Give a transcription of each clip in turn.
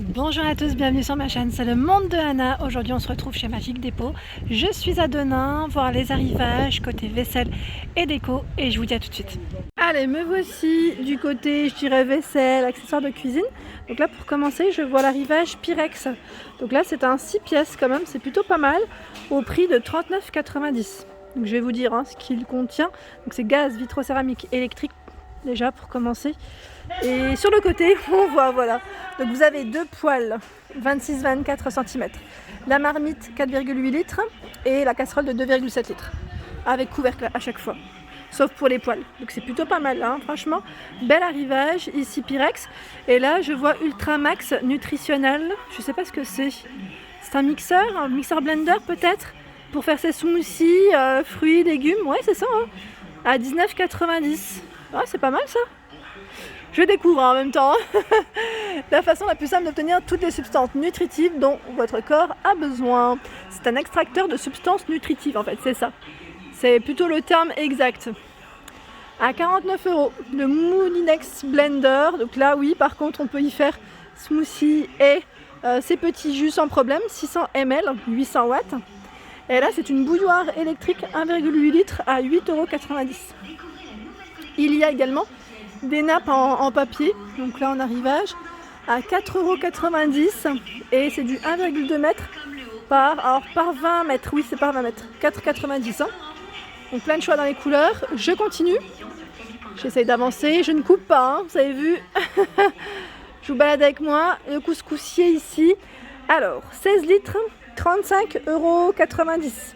Bonjour à tous, bienvenue sur ma chaîne, c'est le monde de Anna. Aujourd'hui on se retrouve chez Magique Dépôt. Je suis à Denain, voir les arrivages côté vaisselle et déco et je vous dis à tout de suite. Allez, me voici du côté, je dirais vaisselle, accessoires de cuisine. Donc là pour commencer, je vois l'arrivage Pyrex. Donc là c'est un 6 pièces quand même, c'est plutôt pas mal, au prix de 39,90 €. Donc je vais vous dire ce qu'il contient. Donc c'est gaz, vitrocéramique, électrique déjà pour commencer. Et sur le côté, on voit, voilà. Donc vous avez deux poêles, 26-24 cm. La marmite, 4,8 litres. Et la casserole de 2,7 litres. Avec couvercle à chaque fois. Sauf pour les poêles. Donc c'est plutôt pas mal, franchement. Bel arrivage, ici Pyrex. Et là, je vois Ultramax nutritionnel. Je sais pas ce que c'est. C'est un mixeur blender peut-être, pour faire ses smoothies, fruits, légumes. Ouais, c'est ça, à 19,90 €. Ah, c'est pas mal ça. Je découvre en même temps la façon la plus simple d'obtenir toutes les substances nutritives dont votre corps a besoin. C'est un extracteur de substances nutritives en fait, c'est ça. C'est plutôt le terme exact. À 49 €, le Moulinex Blender. Donc là oui, par contre on peut y faire smoothie et ces petits jus sans problème. 600 ml, 800 watts. Et là c'est une bouilloire électrique 1,8 litres à 8,90 €. Il y a également des nappes en papier, donc là en arrivage, à 4,90 € et c'est du 1,2 m par 20 mètres. Oui, c'est par 20 mètres, 4,90 €. Donc plein de choix dans les couleurs. Je continue, j'essaye d'avancer, je ne coupe pas, vous avez vu. Je vous balade avec moi, le couscoussier ici. Alors, 16 litres, 35,90 €.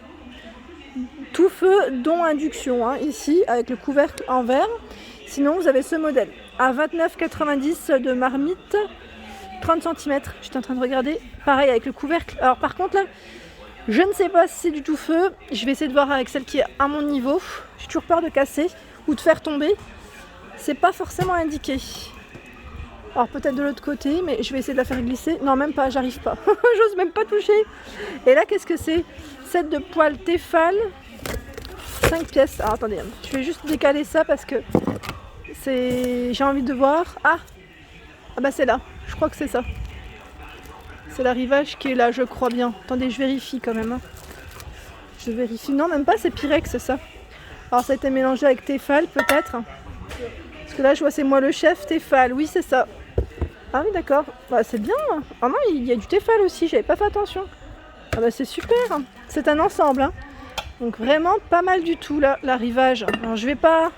Tout feu, dont induction, ici, avec le couvercle en verre. Sinon, vous avez ce modèle à 29,90 € de marmite, 30 cm. J'étais en train de regarder. Pareil avec le couvercle. Alors, par contre, là, je ne sais pas si c'est du tout feu. Je vais essayer de voir avec celle qui est à mon niveau. J'ai toujours peur de casser ou de faire tomber. C'est pas forcément indiqué. Alors, peut-être de l'autre côté, mais je vais essayer de la faire glisser. Non, même pas, j'arrive pas. J'ose même pas toucher. Et là, qu'est-ce que c'est? Set de poêle Tefal. 5 pièces. Alors, attendez, je vais juste décaler ça parce que j'ai envie de voir. Ah bah c'est là, je crois que c'est ça. C'est l'arrivage qui est là, je crois bien. Attendez, je vérifie quand même. Je vérifie. Non, même pas, c'est Pyrex, ça. Alors ça a été mélangé avec Tefal peut-être. Parce que là je vois c'est moi le chef Tefal. Oui, c'est ça. Ah oui, d'accord. Bah c'est bien. Ah non, il y a du Tefal aussi, j'avais pas fait attention. Ah bah c'est super. C'est un ensemble. Donc vraiment pas mal du tout là, l'arrivage. Alors je vais pas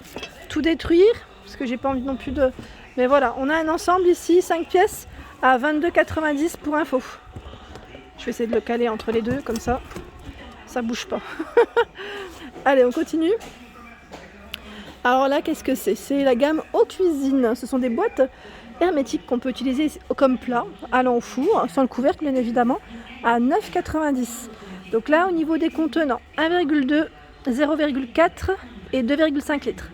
tout détruire parce que j'ai pas envie non plus de... Mais voilà, on a un ensemble ici, 5 pièces à 22,90 € pour info. Je vais essayer de le caler entre les deux comme ça bouge pas. Allez, on continue. Alors là, qu'est-ce que c'est? C'est la gamme Eau Cuisine. Ce sont des boîtes hermétiques qu'on peut utiliser comme plat, allant au four, sans le couvercle bien évidemment, à 9,90 €. Donc là, au niveau des contenants, 1,2, 0,4 et 2,5 litres.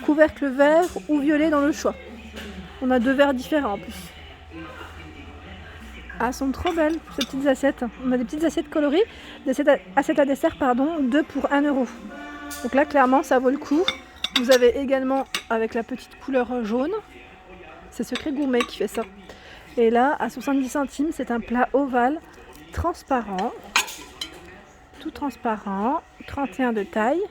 Couvercle vert ou violet dans le choix. On a deux verres différents en plus. Ah, elles sont trop belles ces petites assiettes. On a des petites assiettes colorées, des assiettes à dessert, 2 pour 1 €. Donc là, clairement, ça vaut le coup. Vous avez également avec la petite couleur jaune. C'est Secret Gourmet qui fait ça. Et là, à 70 centimes, c'est un plat ovale, transparent. Tout transparent, 31 de taille.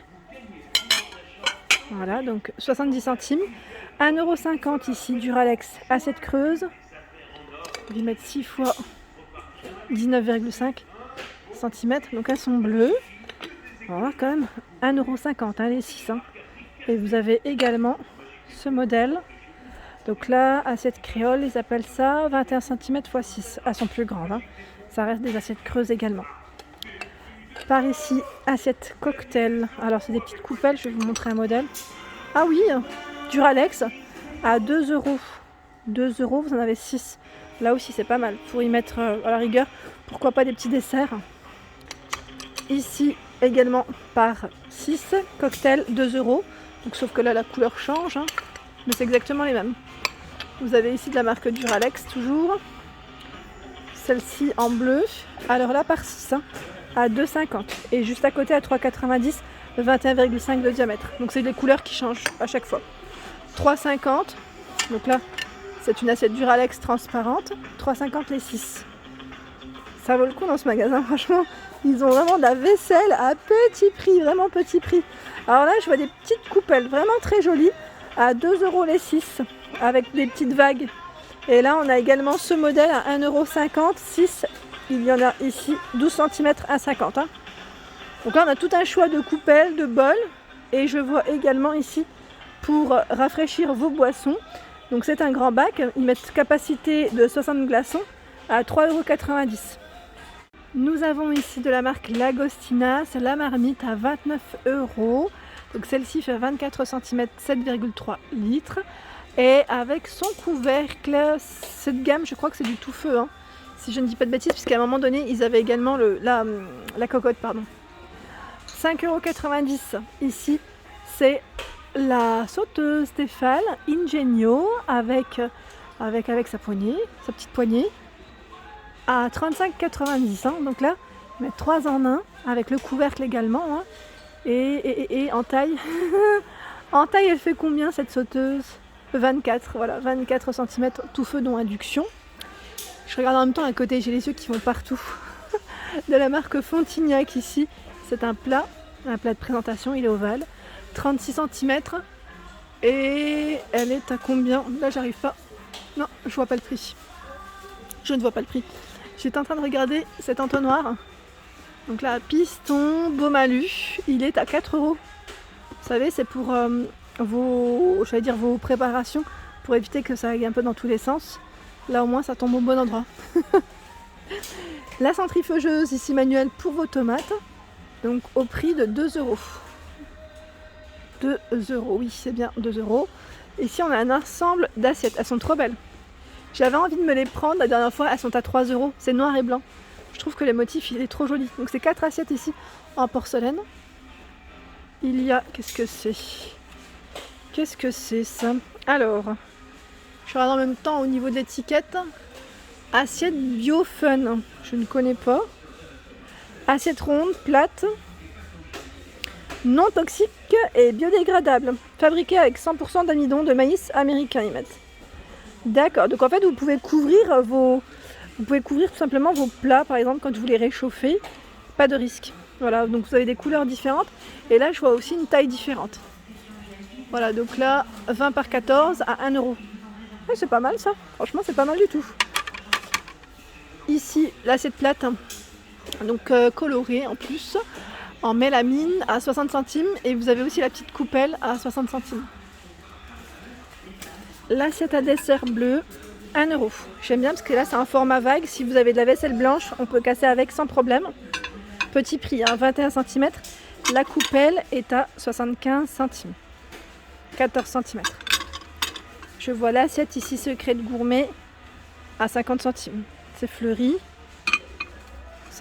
Voilà, donc 70 centimes. 1,50 € ici, Duralex, assiette creuse. Je vais mettre 6 fois 19,5 cm. Donc elles sont bleues. Voilà, quand même 1,50 € les 6. Et vous avez également ce modèle. Donc là, assiette créole, ils appellent ça 21 cm x 6. Elles sont plus grandes. Ça reste des assiettes creuses également. Par ici, assiette cocktail. Alors c'est des petites coupelles, je vais vous montrer un modèle. Ah oui, Duralex à 2 €. 2 €, vous en avez 6. Là aussi c'est pas mal. Pour y mettre à la rigueur, pourquoi pas des petits desserts. Ici également par 6, cocktail 2 €. Donc sauf que là la couleur change, mais c'est exactement les mêmes. Vous avez ici de la marque Duralex toujours. Celle-ci en bleu. Alors là par 6, à 2,50 € et juste à côté à 3,90 €, 21,5 de diamètre. Donc c'est les couleurs qui changent à chaque fois. 3,50 €, donc là C'est une assiette Duralex transparente, 3,50 les 6. Ça vaut le coup dans ce magasin, franchement. Ils ont vraiment de la vaisselle à petit prix, vraiment petit prix. Alors là, je vois des petites coupelles vraiment très jolies à 2 € les 6, avec des petites vagues. Et là, on a également ce modèle à 1,50 €, 6. Il y en a ici 12 cm à 50. Hein. Donc là, on a tout un choix de coupelles, de bols. Et je vois également ici pour rafraîchir vos boissons. Donc c'est un grand bac. Ils mettent capacité de 60 glaçons à 3,90 €. Nous avons ici de la marque Lagostina. C'est la marmite à 29 €. Donc celle-ci fait 24 cm, 7,3 litres. Et avec son couvercle, cette gamme, je crois que c'est du tout feu. Hein, si je ne dis pas de bêtises, puisqu'à un moment donné, ils avaient également la cocotte. Pardon. 5,90 € ici, c'est la sauteuse Tefal Ingenio avec sa poignée, sa petite poignée à 35,90 €. Hein. Donc là, ils mettent 3 en 1 avec le couvercle également. Hein. Et en taille, en taille, elle fait combien cette sauteuse? 24, voilà, 24 cm, tout feu dont induction. Je regarde en même temps à côté, j'ai les yeux qui vont partout. De la marque Fontignac ici. C'est un plat de présentation, il est ovale, 36 cm et elle est à combien? Là j'arrive pas, non je vois pas le prix, je ne vois pas le prix. J'étais en train de regarder cet entonnoir, donc là piston Beaumalu, il est à 4 €. Vous savez c'est pour vos préparations, pour éviter que ça aille un peu dans tous les sens. Là au moins ça tombe au bon endroit. La centrifugeuse ici manuelle pour vos tomates. Donc au prix de 2 €. 2 €, oui c'est bien 2 €. Ici on a un ensemble d'assiettes, elles sont trop belles. J'avais envie de me les prendre la dernière fois, elles sont à 3 €, c'est noir et blanc. Je trouve que les motifs il est trop joli. Donc c'est 4 assiettes ici en porcelaine. Il y a, qu'est-ce que c'est ça? Alors, je regarde en même temps au niveau de l'étiquette. Assiette Bio Fun, je ne connais pas. Assiette ronde, plate, non toxique et biodégradable. Fabriquée avec 100% d'amidon de maïs américain, ils mettent. D'accord, donc en fait vous pouvez couvrir tout simplement vos plats, par exemple quand vous les réchauffez, pas de risque. Voilà, donc vous avez des couleurs différentes. Et là je vois aussi une taille différente. Voilà, donc là 20 par 14 à 1 €. Ouais, c'est pas mal ça, franchement c'est pas mal du tout. Ici l'assiette plate. Donc coloré en plus, en mélamine à 60 centimes et vous avez aussi la petite coupelle à 60 centimes. L'assiette à dessert bleu, 1 €. J'aime bien parce que là c'est un format vague, si vous avez de la vaisselle blanche on peut casser avec sans problème. Petit prix, hein, 21 cm, la coupelle est à 75 centimes, 14 cm. Je vois l'assiette ici secret de gourmet à 50 centimes, c'est fleuri.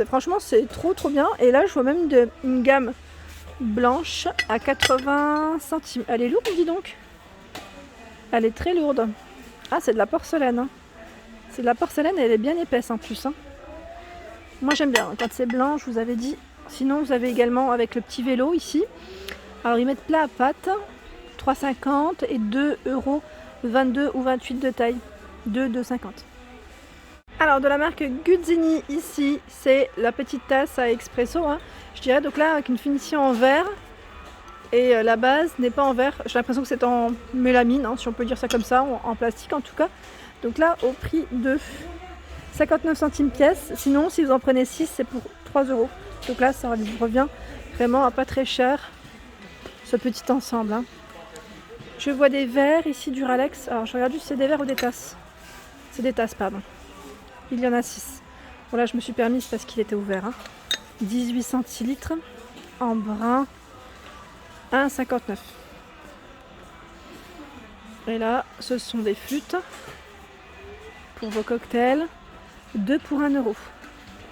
Franchement c'est trop bien et là je vois même une gamme blanche à 80 centimes. Elle est lourde dis donc. Elle est très lourde. Ah c'est de la porcelaine. Hein. C'est de la porcelaine et elle est bien épaisse en plus. Hein. Moi j'aime bien quand c'est blanc, je vous avais dit. Sinon vous avez également avec le petit vélo ici. Alors ils mettent plat à pâte, 3,50 et 2 € 22 ou 28 de taille. 2,50. Alors de la marque Guzzini ici, c'est la petite tasse à espresso, hein, je dirais, donc là avec une finition en verre et la base n'est pas en verre, j'ai l'impression que c'est en mélamine, hein, si on peut dire ça comme ça, en plastique en tout cas. Donc là au prix de 59 centimes pièce, sinon si vous en prenez 6 c'est pour 3 €. Donc là ça vous revient vraiment à pas très cher ce petit ensemble. Hein. Je vois des verres ici Duralex, alors je regarde juste si c'est des verres ou des tasses. C'est des tasses pardon. Il y en a 6. Bon là je me suis permise parce qu'il était ouvert. Hein. 18 centilitres en brun, 1,59. Et là ce sont des flûtes pour vos cocktails, 2 pour 1 €.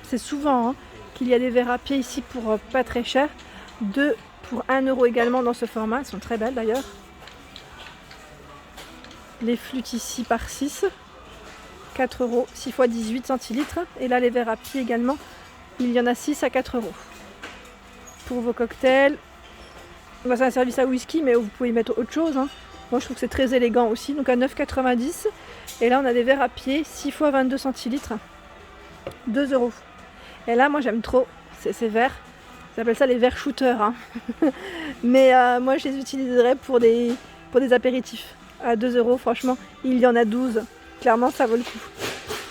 C'est souvent hein, qu'il y a des verres à pied ici pour pas très cher. 2 pour 1 € également dans ce format, elles sont très belles d'ailleurs. Les flûtes ici par 6. 4 €, 6 x 18 centilitres. Et là, les verres à pied également, il y en a 6 à 4 €. Pour vos cocktails, bah, c'est un service à whisky, mais vous pouvez y mettre autre chose. Hein. Moi, je trouve que c'est très élégant aussi. Donc à 9,90 Et là on a des verres à pied, 6 fois 22 centilitres, 2 €. Et là moi j'aime trop ces verres, ils appellent ça les verres shooters, hein. Mais moi je les utiliserais pour des apéritifs. À 2 €, franchement, il y en a 12, clairement ça vaut le coup.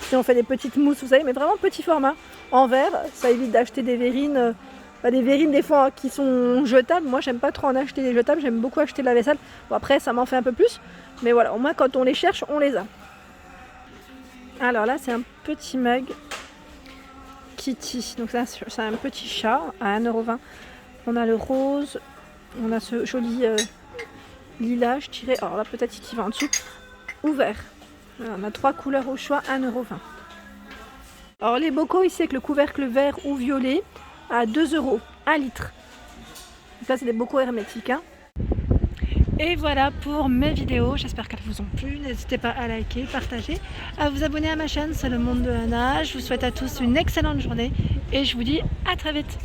Si on fait des petites mousses, vous savez, mais vraiment petit format, en verre, ça évite d'acheter des verrines. Des verrines des fois qui sont jetables, moi j'aime pas trop en acheter des jetables, j'aime beaucoup acheter de la vaisselle. Bon après ça m'en fait un peu plus, mais voilà, au moins quand on les cherche, on les a. Alors là c'est un petit mug Kitty, donc ça c'est un petit chat à 1,20 €. On a le rose, on a ce joli lilas, je dirais, alors là peut-être il va en dessous, ouvert. Voilà, on a 3 couleurs au choix, 1,20 €. Alors les bocaux ici avec le couvercle vert ou violet, à 2 €, 1 litre. Donc là c'est des bocaux hermétiques, hein. Et voilà pour mes vidéos, j'espère qu'elles vous ont plu. N'hésitez pas à liker, partager, à vous abonner à ma chaîne, c'est le monde de Anna. Je vous souhaite à tous une excellente journée et je vous dis à très vite.